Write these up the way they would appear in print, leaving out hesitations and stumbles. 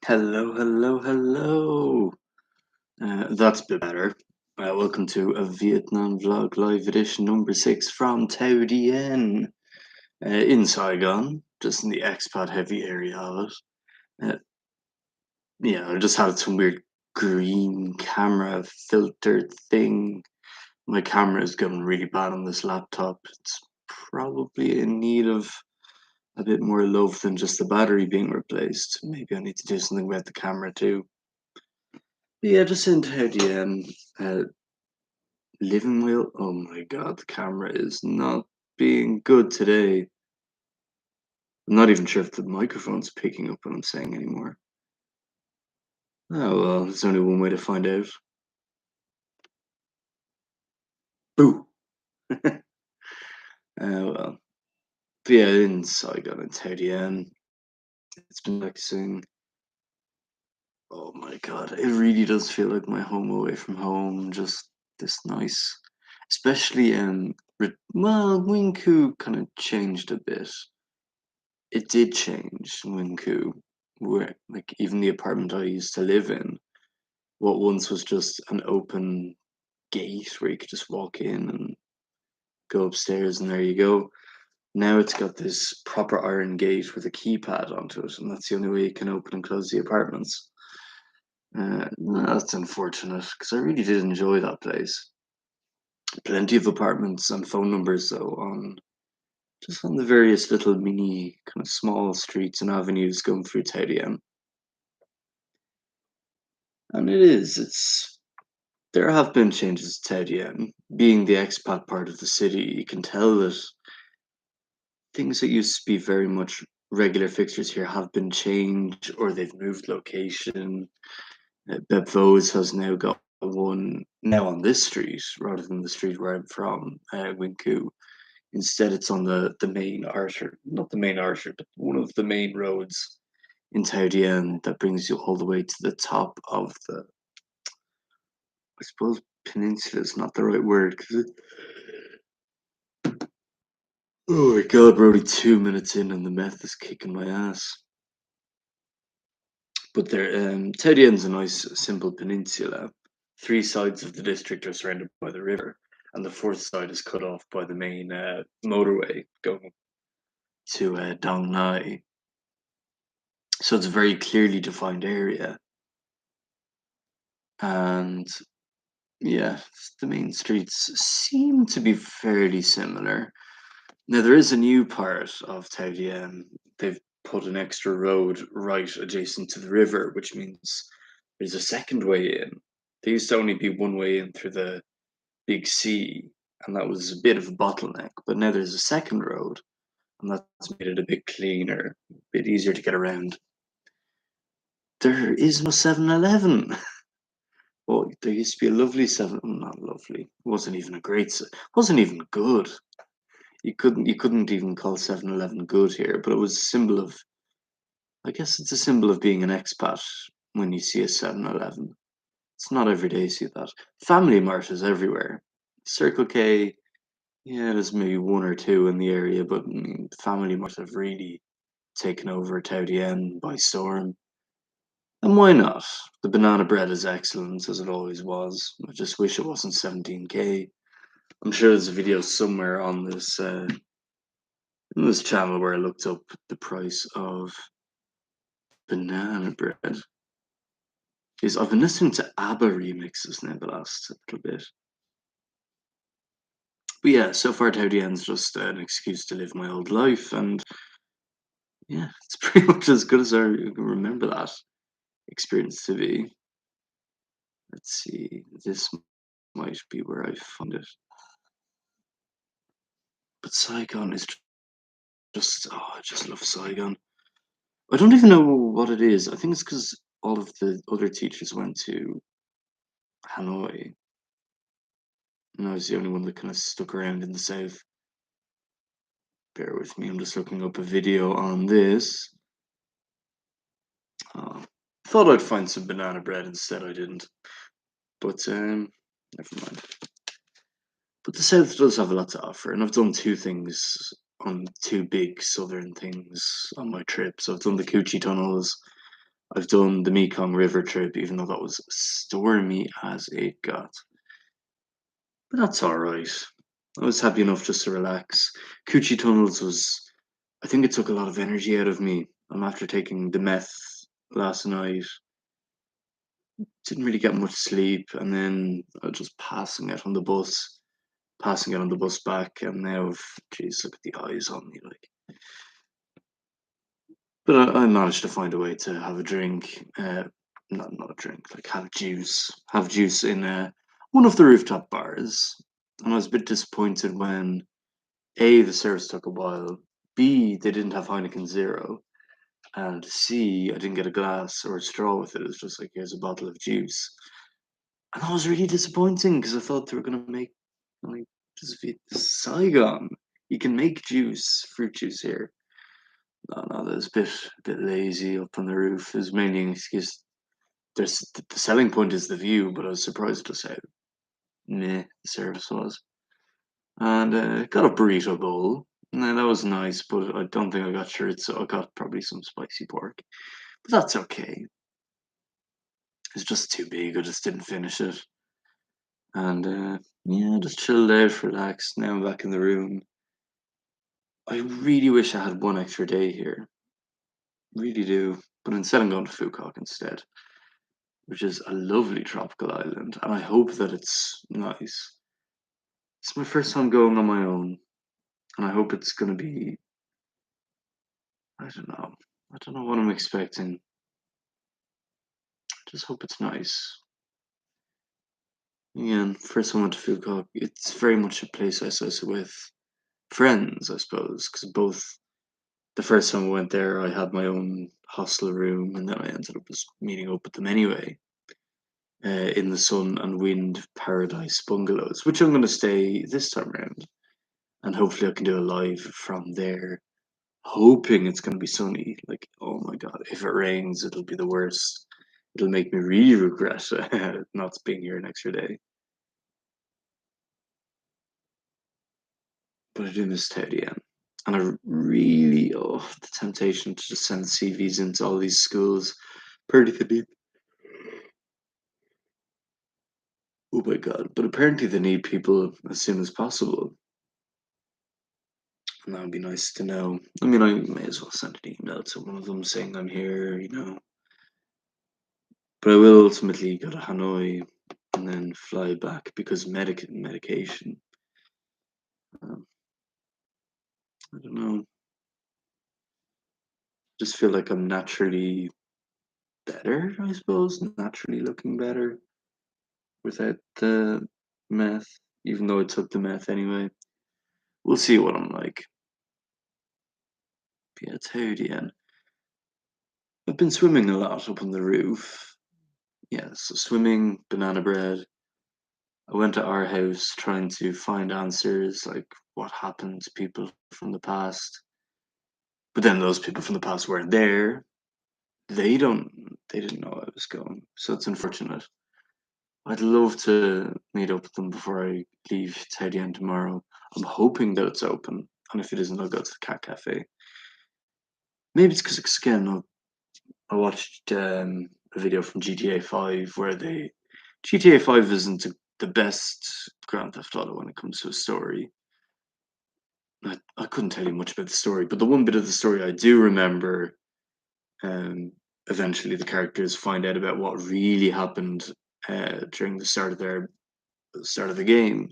Hello, hello, hello. That's a bit better. Welcome to a Vietnam Vlog Live Edition number 6 from Tao Dien in Saigon, just in the expat heavy area of it. Yeah, I just had some weird green camera filter thing. My camera is going really bad on this laptop. It's probably in need of a bit more love than just the battery being replaced. Maybe I need to do something about the camera too. Yeah, just into how the living wheel. Oh my god, the camera is not being good today. I'm not even sure if the microphone's picking up what I'm saying anymore. Oh well, there's only one way to find out. Boo! Well. But yeah, in Saigon and Taodian, it's been relaxing. Oh my god, it really does feel like my home away from home. Just this nice, especially well, Winku kind of changed a bit. It did change Winku, where like even the apartment I used to live in, what once was just an open gate where you could just walk in and go upstairs and there you go. Now it's got this proper iron gate with a keypad onto it, and that's the only way you can open and close the apartments. That's unfortunate because I really did enjoy that place. Plenty of apartments and phone numbers though on just on the various little mini kind of small streets and avenues going through Taodian. And it's there have been changes to Taodian. Being the expat part of the city, you can tell that things that used to be very much regular fixtures here have been changed or they've moved location. Bepvos has now got one now on this street rather than the street where I'm from, Winku. Instead, it's on the main artery, not the main artery, but one of the main roads in Taodian that brings you all the way to the top of the, I suppose peninsula is not the right word because oh my god, we're only 2 minutes in and the meth is kicking my ass. But there, Taodian's a nice, simple peninsula. Three sides of the district are surrounded by the river, and the fourth side is cut off by the main motorway going to Dong Nai. So it's a very clearly defined area, and yeah, the main streets seem to be fairly similar. Now there is a new part of Taodian. They've put an extra road right adjacent to the river, which means there's a second way in. There used to only be one way in through the big sea, and that was a bit of a bottleneck. But now there's a second road, and that's made it a bit cleaner, a bit easier to get around. There is no 7-Eleven. Well, there used to be a lovely 7, not lovely. It wasn't even a great, wasn't even good. You couldn't even call 7-Eleven good here, but it was a symbol of, I guess it's a symbol of being an expat when you see a 7-Eleven. It's not every day you see that. Family Mart is everywhere. Circle K, yeah, there's maybe one or two in the area, but Family Mart have really taken over Taodian by storm. And why not? The banana bread is excellent as it always was. I just wish it wasn't 17k. I'm sure there's a video somewhere on this channel where I looked up the price of banana bread. Is I've been listening to ABBA remixes now the last little bit. But yeah, so far Taodian's just an excuse to live my old life, and yeah, it's pretty much as good as I can remember that experience to be. Let's see, this might be where I find it. But Saigon is just, oh, I just love Saigon. I don't even know what it is. I think it's because all of the other teachers went to Hanoi, and I was the only one that kind of stuck around in the south. Bear with me, I'm just looking up a video on this. Oh, thought I'd find some banana bread, instead I didn't. But never mind. But the south does have a lot to offer, and I've done two things on two big southern things on my trip. So I've done the Coochie tunnels, I've done the Mekong River trip, even though that was stormy as it got. But that's all right. I was happy enough just to relax. Coochie Tunnels was, I think it took a lot of energy out of me. And after taking the meth last night, didn't really get much sleep. And then I was just passing out on the bus back. And now, geez, look at the eyes on me. Like, but I managed to find a way to have a drink. Not a drink, like have juice in one of the rooftop bars. And I was a bit disappointed when A, the service took a while, B, they didn't have Heineken Zero, and C, I didn't get a glass or a straw with it. It was just like, here's a bottle of juice. And that was really disappointing because I thought they were going to make, like, just be Saigon. You can make fruit juice here. No, that was a bit lazy up on the roof. It was mainly an excuse. The selling point is the view, but I was surprised to say meh the service was. And got a burrito bowl. And that was nice, but I don't think I got shirts, so I got probably some spicy pork. But that's okay. It's just too big. I just didn't finish it. And yeah, just chilled out, relaxed. Now I'm back in the room. I really wish I had one extra day here. Really do. But instead, I'm going to Phuket instead, which is a lovely tropical island. And I hope that it's nice. It's my first time going on my own. And I hope it's going to be, I don't know. I don't know what I'm expecting. Just hope it's nice. Yeah, first I went to Phuket. It's very much a place I associate with friends, I suppose, because both the first time I went there, I had my own hostel room, and then I ended up just meeting up with them anyway, in the Sun and Wind Paradise Bungalows, which I'm going to stay this time around, and hopefully I can do a live from there. Hoping it's going to be sunny. Like, oh my god, if it rains, it'll be the worst. It'll make me really regret not being here an extra day. But I do miss Ted, yeah. And I really, the temptation to just send CVs into all these schools. Apparently they need, oh my god, but apparently they need people as soon as possible. And that would be nice to know. I mean, I may as well send an email to one of them saying I'm here. But I will ultimately go to Hanoi and then fly back because medication. Um, I don't know. Just feel like I'm naturally better, I suppose. Naturally looking better without the meth, even though I took the meth anyway. We'll see what I'm like. But yeah, Todian. I've been swimming a lot up on the roof. Yeah, so swimming, banana bread. I went to our house trying to find answers like what happened to people from the past. But then those people from the past weren't there. They didn't know I was going. So it's unfortunate. I'd love to meet up with them before I leave Tedian tomorrow. I'm hoping that it's open. And if it isn't, I'll go to the Cat Cafe. Maybe it's because again, I watched a video from GTA 5 where GTA 5 isn't the best Grand Theft Auto when it comes to a story. I couldn't tell you much about the story, but the one bit of the story I do remember, um, eventually the characters find out about what really happened during the start of the game.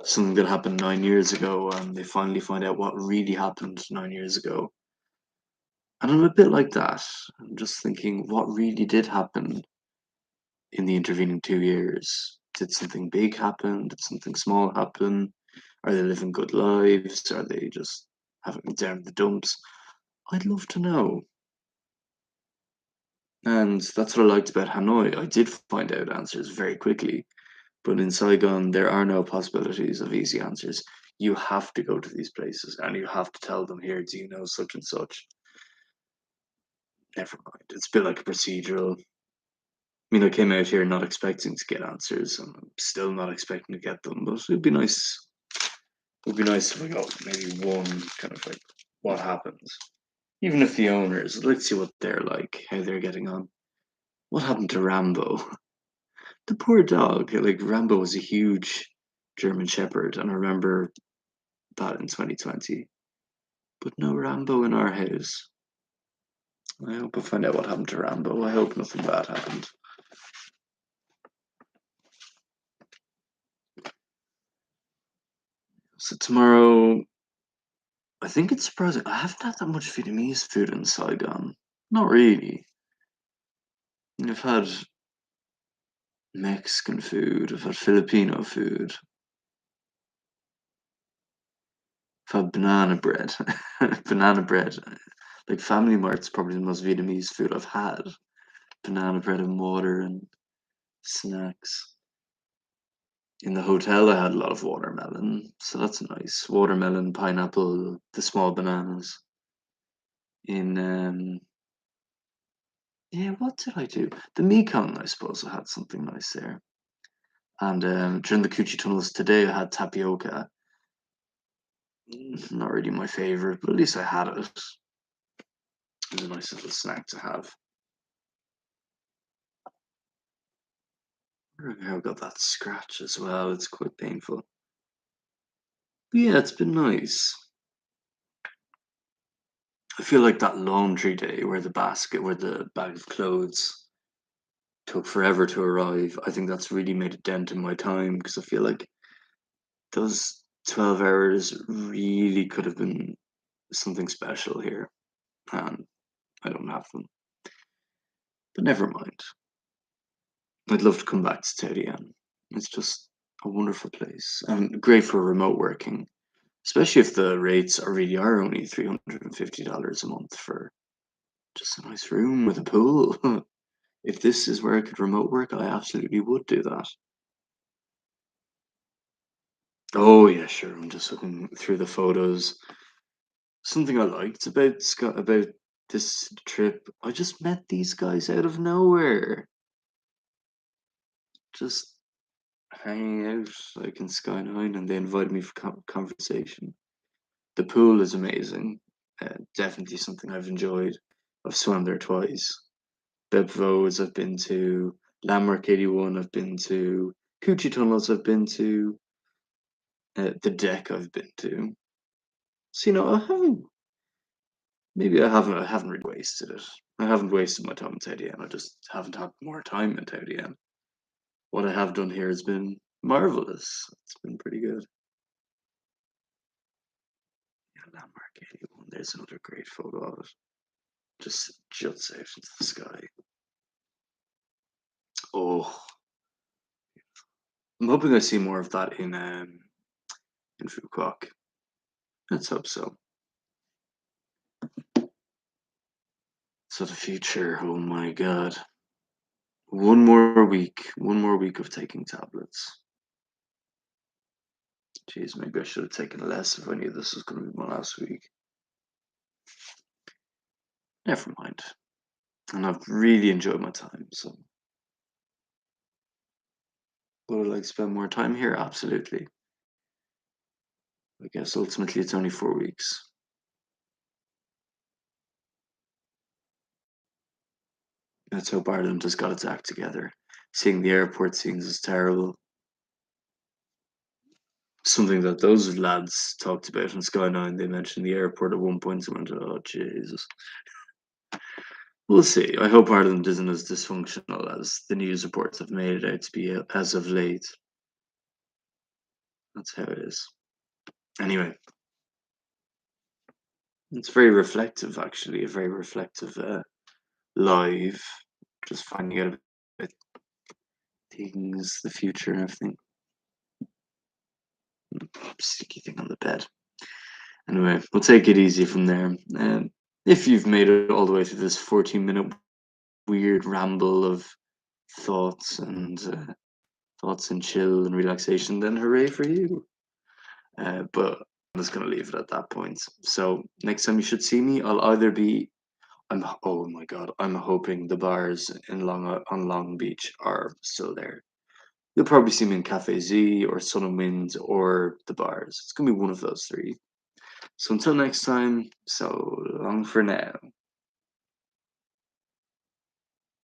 Something that happened 9 years ago, and they finally find out what really happened 9 years ago. And I'm a bit like that. I'm just thinking, what really did happen in the intervening 2 years? Did something big happen? Did something small happen? Are they living good lives? Are they just having it down in the dumps? I'd love to know. And that's what I liked about Hanoi. I did find out answers very quickly. But in Saigon, there are no possibilities of easy answers. You have to go to these places and you have to tell them, here, do you know such and such? Never mind. It's a bit like a procedural. I mean, I came out here not expecting to get answers, and I'm still not expecting to get them. But it'd be nice. It'd be nice if I got maybe one kind of like what happens. Even if the owners, let's see what they're like, how they're getting on. What happened to Rambo? The poor dog. Like Rambo was a huge German Shepherd, and I remember that in 2020. But no Rambo in our house. I hope I find out what happened to Rambo. I hope nothing bad happened. So tomorrow, I think it's surprising. I haven't had that much Vietnamese food in Saigon. Not really. I've had Mexican food. I've had Filipino food. I've had banana bread. Banana bread. Like Family Mart's probably the most Vietnamese food I've had. Banana bread and water and snacks. In the hotel, I had a lot of watermelon, so that's nice. Watermelon, pineapple, the small bananas. In yeah, what did I do? The Mekong, I suppose, I had something nice there. And during the Coochie tunnels today, I had tapioca. Not really my favorite, but at least I had it. It was a nice little snack to have. I got that scratch as well. It's quite painful. But yeah, it's been nice. I feel like that laundry day where where the bag of clothes took forever to arrive. I think that's really made a dent in my time because I feel like those 12 hours really could have been something special here. And I don't have them. But never mind. I'd love to come back to Tedian. It's just a wonderful place and great for remote working, especially if the rates are really are only $350 a month for just a nice room with a pool. If this is where I could remote work, I absolutely would do that. Oh yeah, sure. I'm just looking through the photos. Something I liked about Scott about this trip, I just met these guys out of nowhere. Just hanging out like in Sky Nine, and they invited me for conversation. The pool is amazing. Definitely something I've enjoyed. I've swam there twice. Bev Vos I've been to. Landmark 81 I've been to. Coochie Tunnels I've been to. The deck I've been to. So I haven't. Maybe I haven't really wasted it. I haven't wasted my time in Teddy I just haven't had more time in Teddy What I have done here has been marvelous. It's been pretty good. Yeah, Landmark 81. There's another great photo of it. Just juts out into the sky. Oh, I'm hoping I see more of that in Fukuoka. Let's hope so. So the future, oh my god. One more week of taking tablets. Jeez, maybe I should have taken less if I knew this was going to be my last week. Never mind. And I've really enjoyed my time, so would I like to spend more time here? Absolutely. I guess ultimately it's only 4 weeks. Let's hope Ireland has got its act together. Seeing the airport scenes is terrible. Something that those lads talked about in Sky 9. They mentioned the airport at one point. I went, oh, Jesus. We'll see. I hope Ireland isn't as dysfunctional as the news reports have made it out to be as of late. That's how it is. Anyway, it's very reflective, actually. A very reflective live. Just finding out about things, the future, and everything. Sticky thing on the bed. Anyway, we'll take it easy from there. If you've made it all the way through this 14-minute weird ramble of thoughts and chill and relaxation, then hooray for you. But I'm just gonna leave it at that point. So next time you should see me, I'll either be oh my god, I'm hoping the bars in Long Beach are still there. You'll probably see me in Cafe Z or Sun and Wind or the bars. It's gonna be one of those three. So until next time, so long for now.